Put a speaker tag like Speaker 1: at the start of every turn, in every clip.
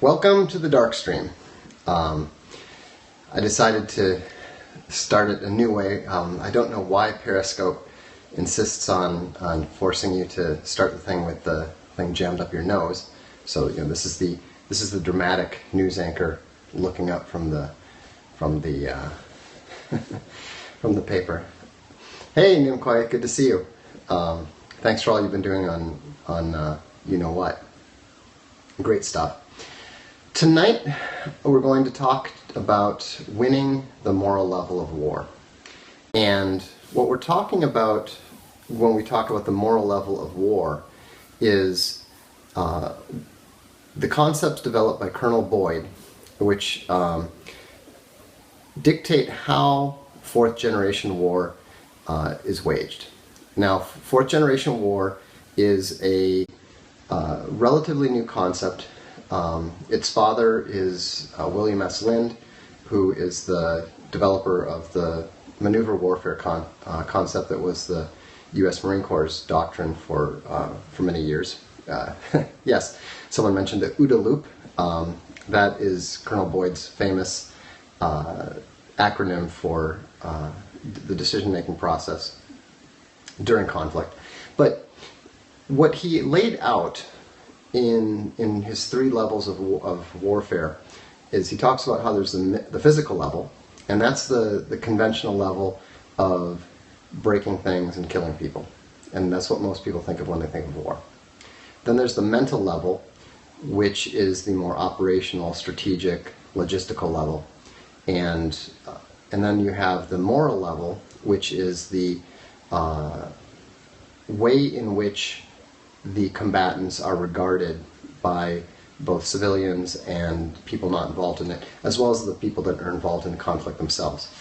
Speaker 1: Welcome to the Darkstream. I decided to start it a new way. I don't know why Periscope insists on forcing you to start the thing with the thing jammed up your nose. So this is the dramatic news anchor looking up from the from the paper. Hey Nimkwai, good to see you. Thanks for all you've been doing on you know what. Great stuff. Tonight we're going to talk about winning the moral level of war. And what we're talking about when we talk about the moral level of war is the concepts developed by Colonel Boyd, which dictate how fourth generation war is waged. Now, fourth generation war is a relatively new concept. Its father is William S. Lind, who is the developer of the maneuver warfare concept that was the U.S. Marine Corps' doctrine for many years. Yes, someone mentioned the OODA loop. That is Colonel Boyd's famous acronym for the decision-making process during conflict. But what he laid out in his three levels of warfare is he talks about how there's the physical level, and that's the conventional level of breaking things and killing people. And that's what most people think of when they think of war. Then there's the mental level, which is the more operational, strategic, logistical level. And then you have the moral level, which is the way in which the combatants are regarded by both civilians and people not involved in it, as well as the people that are involved in the conflict themselves.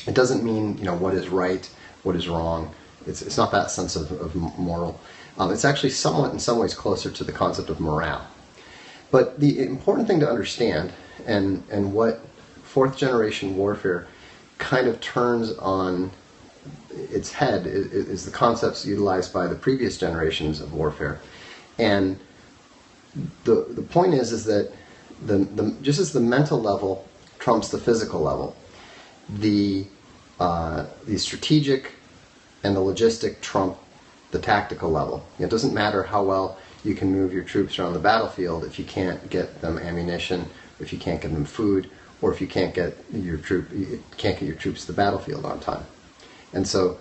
Speaker 1: It doesn't mean what is right, what is wrong. It's not that sense of moral. It's actually somewhat, in some ways, closer to the concept of morale. But the important thing to understand, and what fourth generation warfare kind of turns on its head, is the concepts utilized by the previous generations of warfare. And the point is that just as the mental level trumps the physical level, the strategic and the logistic trump the tactical level. It doesn't matter how well you can move your troops around the battlefield if you can't get them ammunition, if you can't get them food, or if you can't get your troops to the battlefield on time. And so,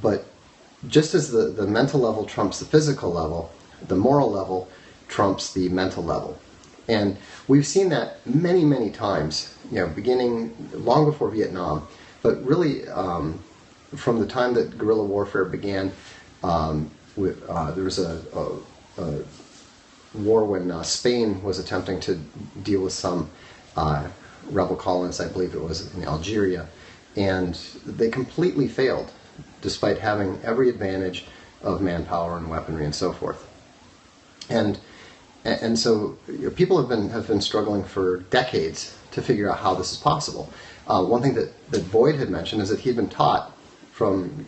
Speaker 1: but just as the mental level trumps the physical level, the moral level trumps the mental level. And we've seen that many, many times, beginning long before Vietnam, but really from the time that guerrilla warfare began, there was a war when Spain was attempting to deal with some rebel colonists, I believe it was in Algeria, and they completely failed, despite having every advantage of manpower and weaponry and so forth. And so people have been struggling for decades to figure out how this is possible. One thing that Boyd had mentioned is that he had been taught from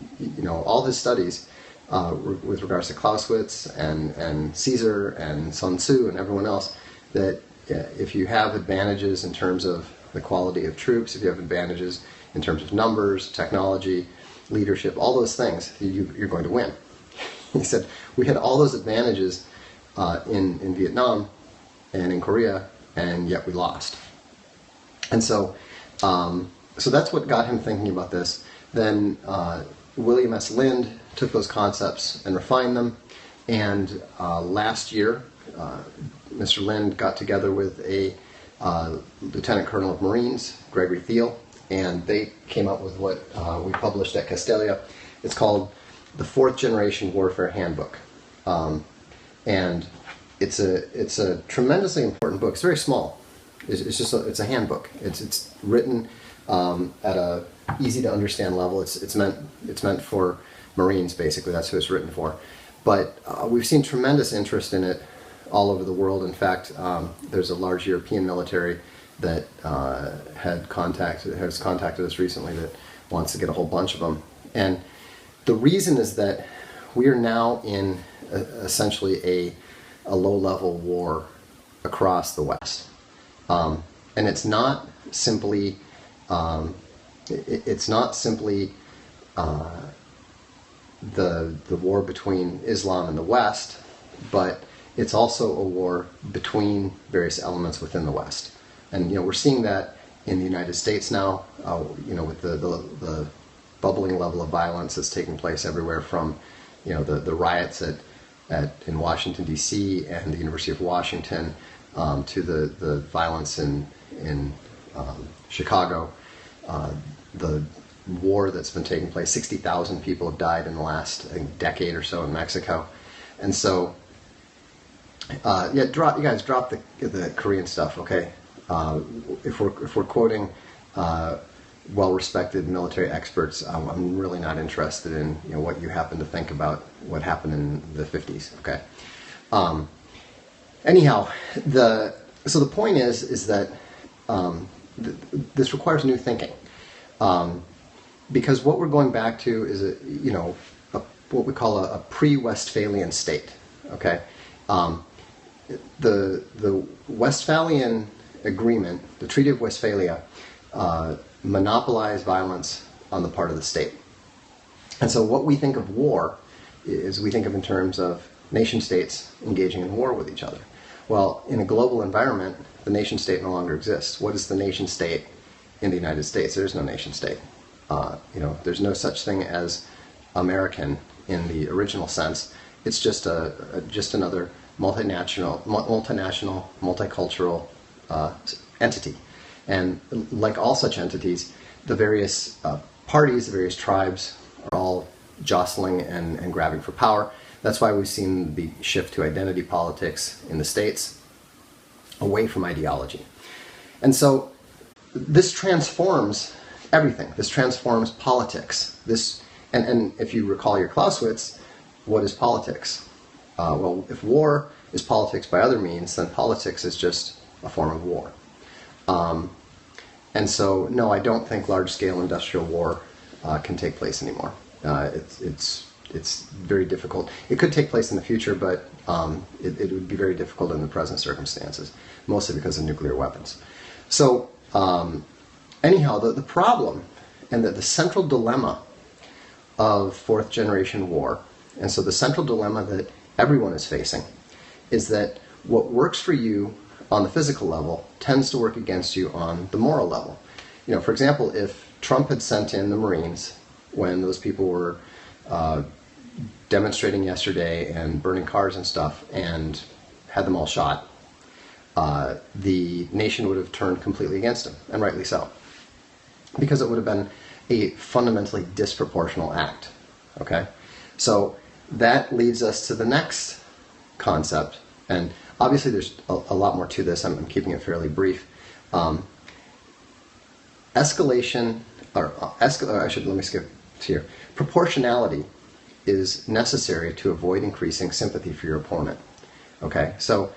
Speaker 1: all his studies with regards to Clausewitz and Caesar and Sun Tzu and everyone else, that if you have advantages in terms of the quality of troops, if you have advantages in terms of numbers, technology, leadership, all those things, you're going to win. He said, we had all those advantages in Vietnam and in Korea, and yet we lost. And so that's what got him thinking about this. Then William S. Lind took those concepts and refined them, and last year Mr. Lind got together with a Lieutenant Colonel of Marines, Gregory Thiel, and they came up with what we published at Castelia. It's called the Fourth Generation Warfare Handbook. And it's a tremendously important book. It's very small. It's a handbook. It's written at a easy to understand level. It's meant for Marines, basically. That's who it's written for. But we've seen tremendous interest in it all over the world. In fact, there's a large European military that has contacted us recently that wants to get a whole bunch of them. And the reason is that we are now in essentially a low-level war across the West. And it's not simply the war between Islam and the West, but it's also a war between various elements within the West. And we're seeing that in the United States now, with the bubbling level of violence that's taking place everywhere, from the riots in Washington D.C. and the University of Washington, to the violence in Chicago, the war that's been taking place. 60,000 people have died in the last, I think, decade or so in Mexico. And so, you guys drop the Korean stuff, okay? If we're quoting well-respected military experts, I'm really not interested in what you happen to think about what happened in the 50s, okay? Anyhow, so the point is that this requires new thinking, because what we're going back to is what we call a pre-Westphalian state. Okay, the Westphalian Agreement, the Treaty of Westphalia, monopolized violence on the part of the state, and so what we think of war is we think of in terms of nation states engaging in war with each other. Well, in a global environment, the nation state no longer exists. What is the nation state in the United States? There is no nation state. There's no such thing as American in the original sense. It's just another multinational, multicultural entity. And like all such entities, the various parties, the various tribes are all jostling and grabbing for power. That's why we've seen the shift to identity politics in the States, away from ideology. And so this transforms everything. This transforms politics. And if you recall your Clausewitz, what is politics? Well, if war is politics by other means, then politics is just a form of war. And so, no, I don't think large-scale industrial war can take place anymore. It's very difficult. It could take place in the future, but it would be very difficult in the present circumstances, mostly because of nuclear weapons. So, anyhow, the problem and the central dilemma of fourth generation war, and so the central dilemma that everyone is facing, is that what works for you on the physical level tends to work against you on the moral level. For example, if Trump had sent in the Marines when those people were demonstrating yesterday and burning cars and stuff and had them all shot, the nation would have turned completely against him, and rightly so, because it would have been a fundamentally disproportional act. Okay? So that leads us to the next concept, and obviously there's a lot more to this. I'm keeping it fairly brief. Escalation, let me skip to here. Proportionality is necessary to avoid increasing sympathy for your opponent. Okay, so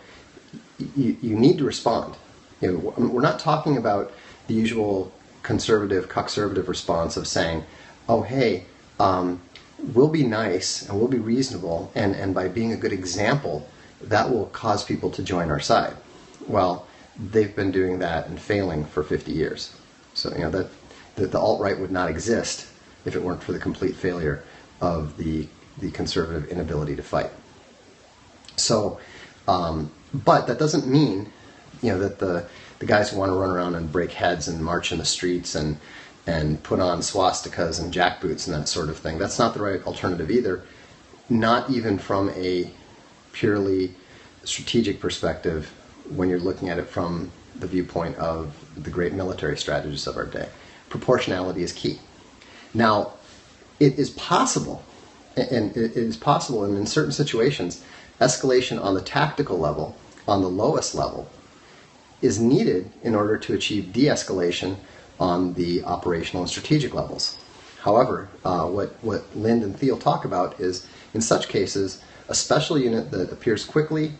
Speaker 1: you need to respond. We're not talking about the usual conservative response of saying, oh, hey, we'll be nice and we'll be reasonable, and by being a good example, that will cause people to join our side. Well, they've been doing that and failing for 50 years. So, that the alt-right would not exist if it weren't for the complete failure of the conservative inability to fight. So, but that doesn't mean, that the guys who want to run around and break heads and march in the streets and put on swastikas and jackboots and that sort of thing, that's not the right alternative either, not even from a purely strategic perspective when you're looking at it from the viewpoint of the great military strategists of our day. Proportionality is key. Now, it is possible, and in certain situations, escalation on the tactical level, on the lowest level, is needed in order to achieve de-escalation on the operational and strategic levels. However, what Lind and Thiel talk about is, in such cases, a special unit that appears quickly,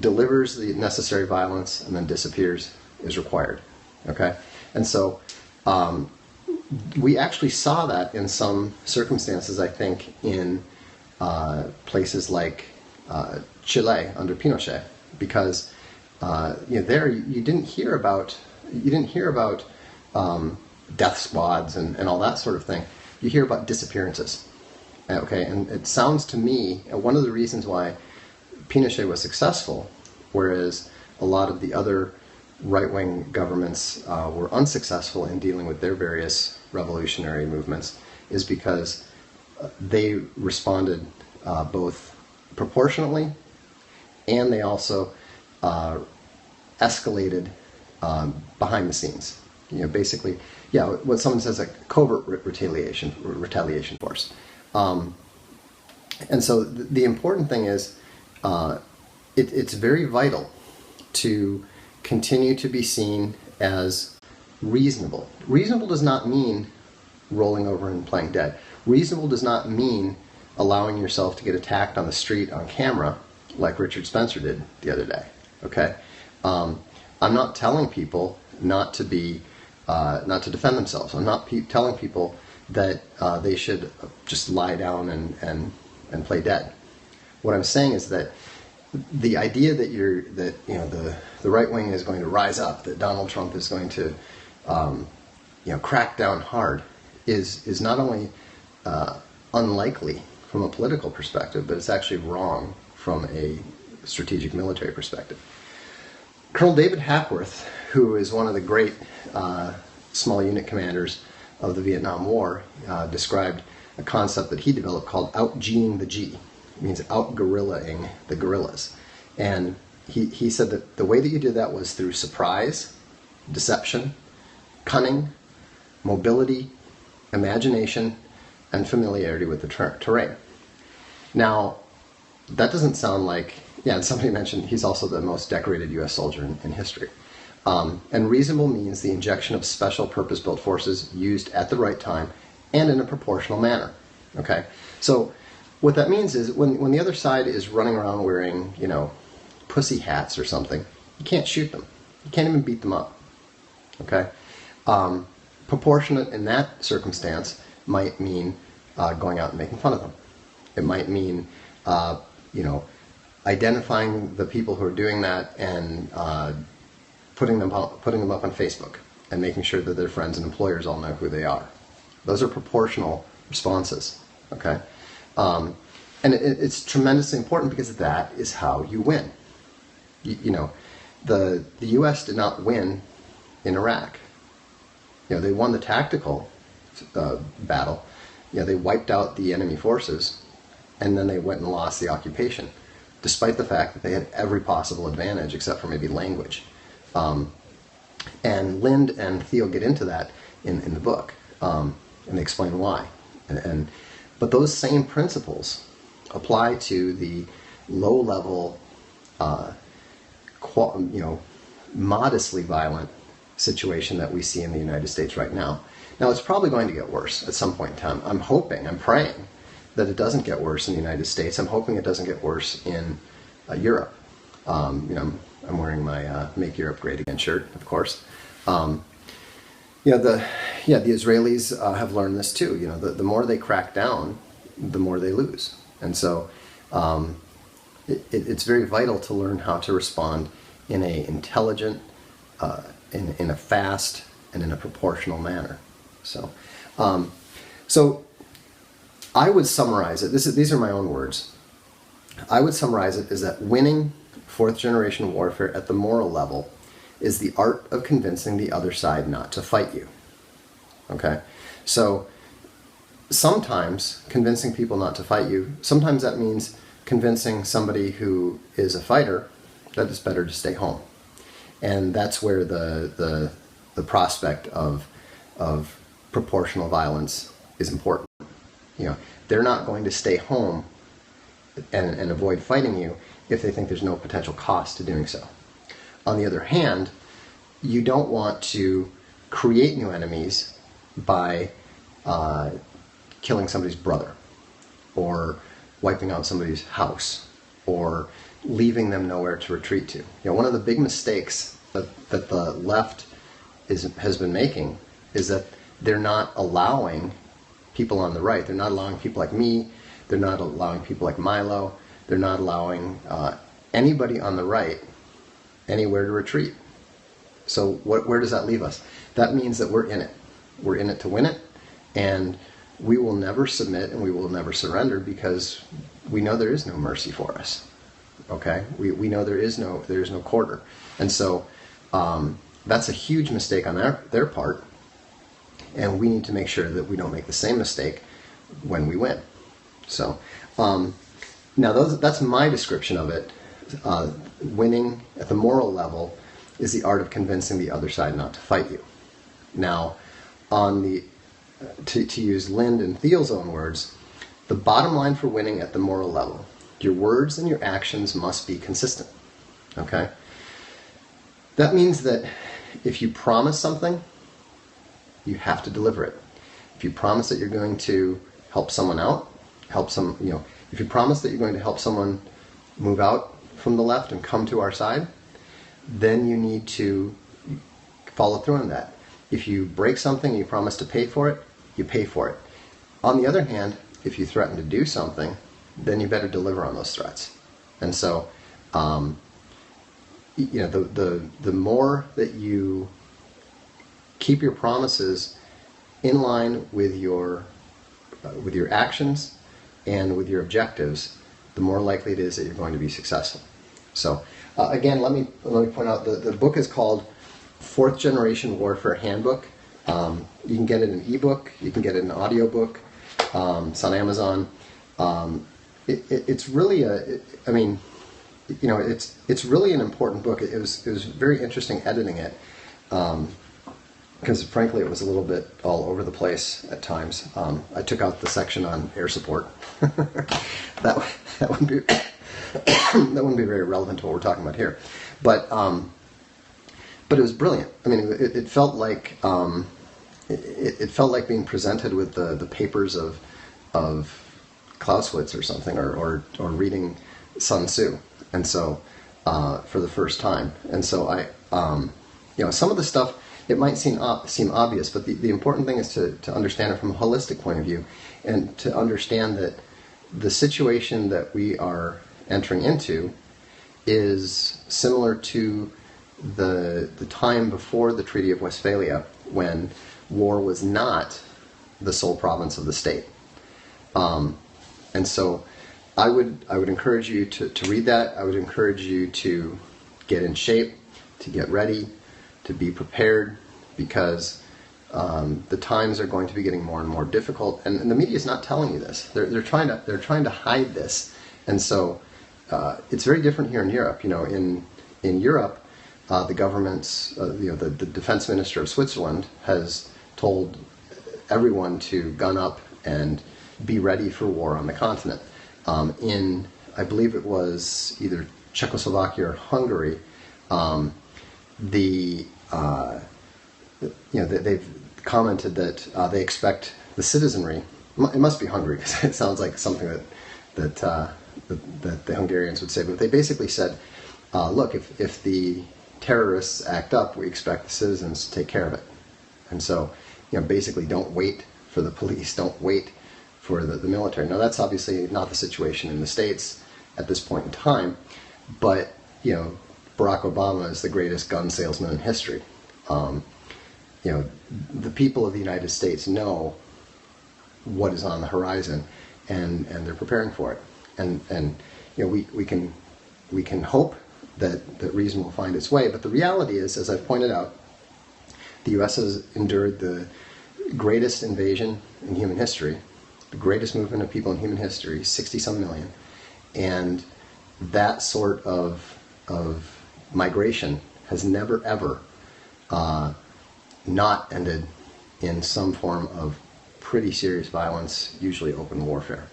Speaker 1: delivers the necessary violence, and then disappears is required. Okay? And so we actually saw that in some circumstances, I think, in places like Chile under Pinochet, because there you didn't hear about death squads and all that sort of thing. You hear about disappearances. Okay, and it sounds to me, one of the reasons why Pinochet was successful, whereas a lot of the other right-wing governments were unsuccessful in dealing with their various revolutionary movements, is because they responded both proportionately, and they also escalated behind the scenes. Basically, what someone says, a covert retaliation force. And so the important thing is, it's very vital to continue to be seen as reasonable. Reasonable does not mean rolling over and playing dead. Reasonable does not mean allowing yourself to get attacked on the street on camera like Richard Spencer did the other day. Okay, I'm not telling people not to defend themselves. I'm not telling people that they should just lie down and play dead. What I'm saying is that the idea that the right wing is going to rise up, that Donald Trump is going to crack down hard, is not only unlikely from a political perspective, but it's actually wrong from a strategic military perspective. Colonel David Hackworth, who is one of the great small unit commanders of the Vietnam War, described a concept that he developed called out-G'ing the G. It means out-guerrillaing the guerrillas. And he said that the way that you did that was through surprise, deception, cunning, mobility, imagination, and familiarity with the terrain. Now, that doesn't sound like, and somebody mentioned he's also the most decorated U.S. soldier in history. And reasonable means the injection of special purpose-built forces used at the right time and in a proportional manner. Okay, so what that means is when the other side is running around wearing, pussy hats or something, you can't shoot them. You can't even beat them up. Okay, proportionate in that circumstance might mean going out and making fun of them. It might mean, identifying the people who are doing that and putting them up on Facebook and making sure that their friends and employers all know who they are. Those are proportional responses, okay? And it's tremendously important because that is how you win. The U.S. did not win in Iraq. They won the tactical battle. They wiped out the enemy forces, and then they went and lost the occupation, despite the fact that they had every possible advantage except for maybe language. And Lind and Thiel get into that in the book, and they explain why. But those same principles apply to the low-level, modestly violent situation that we see in the United States right now. Now, it's probably going to get worse at some point in time. I'm praying that it doesn't get worse in the United States. I'm hoping it doesn't get worse in Europe. I'm wearing my Make Europe Great Again shirt, of course. The Israelis have learned this too. The more they crack down, the more they lose. And so it's very vital to learn how to respond in an intelligent, in a fast, and in a proportional manner. So I would summarize it. These are my own words. I would summarize it as that winning fourth generation warfare at the moral level is the art of convincing the other side not to fight you. Okay? So sometimes convincing people not to fight you, sometimes that means convincing somebody who is a fighter that it's better to stay home. And that's where the prospect of proportional violence is important. They're not going to stay home and avoid fighting you if they think there's no potential cost to doing so. On the other hand, you don't want to create new enemies by killing somebody's brother, or wiping out somebody's house, or leaving them nowhere to retreat to. One of the big mistakes that the left has been making is that they're not allowing people on the right, they're not allowing people like me, they're not allowing people like Milo, they're not allowing anybody on the right anywhere to retreat. So where does that leave us? That means that we're in it. We're in it to win it, and we will never submit and we will never surrender because we know there is no mercy for us. Okay? We know there is no quarter. And so that's a huge mistake on their part, and we need to make sure that we don't make the same mistake when we win. So now that's my description of it. Winning at the moral level is the art of convincing the other side not to fight you. Now, to use Lind and Thiel's own words, the bottom line for winning at the moral level, your words and your actions must be consistent. Okay? That means that if you promise something, you have to deliver it. If you promise that you're going to help someone out, if you promise that you're going to help someone move out from the left and come to our side, then you need to follow through on that. If you break something and you promise to pay for it, you pay for it. On the other hand, if you threaten to do something, then you better deliver on those threats. And so, the more that you keep your promises in line with your actions and with your objectives, the more likely it is that you're going to be successful. So, again, let me point out the book is called Fourth Generation Warfare Handbook. You can get it in an ebook. You can get it in an audiobook. It's on Amazon. It's really it's really an important book. It was very interesting editing it, because frankly it was a little bit all over the place at times. I took out the section on air support. that wouldn't be that wouldn't be very relevant to what we're talking about here, but it was brilliant. I mean, it felt like it felt like being presented with the papers of Clausewitz or something, or reading Sun Tzu, and so for the first time. And so I, some of the stuff, it might seem obvious, but the important thing is to understand it from a holistic point of view, and to understand that the situation that we are entering into is similar to the time before the Treaty of Westphalia, when war was not the sole province of the state. And so I would encourage you to read that. I would encourage you to get in shape, to get ready, to be prepared, because the times are going to be getting more and more difficult, and the media is not telling you this. They're trying to hide this, and so it's very different here in Europe. In Europe, the government's the defense minister of Switzerland has told everyone to gun up and be ready for war on the continent. In, I believe it was either Czechoslovakia or Hungary, they've commented that they expect the citizenry. It must be Hungary, because it sounds like something that the Hungarians would say. But they basically said, look, if the terrorists act up, we expect the citizens to take care of it. And so, basically, don't wait for the police, don't wait for the military. Now, that's obviously not the situation in the States at this point in time, but, Barack Obama is the greatest gun salesman in history. The people of the United States know what is on the horizon, and they're preparing for it. And we can hope that reason will find its way, but the reality is, as I've pointed out, the U.S. has endured the greatest invasion in human history, the greatest movement of people in human history, 60-some million, and that sort of migration has never, ever not ended in some form of pretty serious violence, usually open warfare.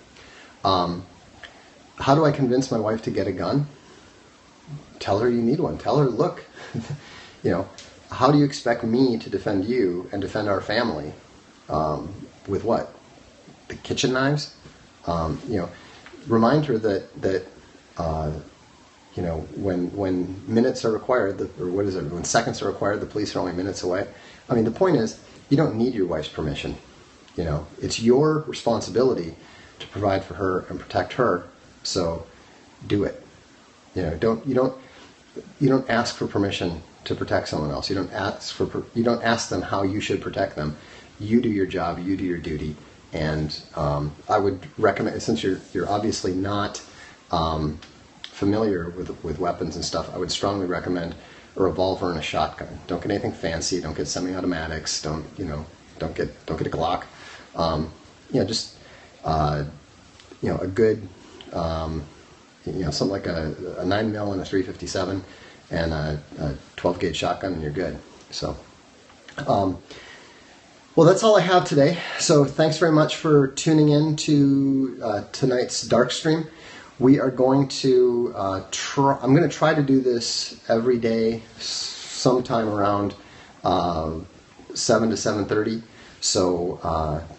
Speaker 1: How do I convince my wife to get a gun? Tell her you need one. Tell her, look, how do you expect me to defend you and defend our family? With what? The kitchen knives? Remind her that when minutes are required, when seconds are required, the police are only minutes away. I mean, the point is, you don't need your wife's permission. It's your responsibility to provide for her and protect her. So, do it. ask for permission to protect someone else. You don't ask them how you should protect them. You do your job. You do your duty. And I would recommend, since you're obviously not familiar with weapons and stuff, I would strongly recommend a revolver and a shotgun. Don't get anything fancy. Don't get semi-automatics. Don't get a Glock. Just a good something like a 9mm and a 357 and a 12 gauge shotgun, and you're good. So. Well, that's all I have today. So thanks very much for tuning in to tonight's Darkstream. We are going to I'm going to try to do this every day, sometime around 7 to 7:30. So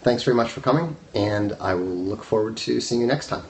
Speaker 1: thanks very much for coming, and I will look forward to seeing you next time.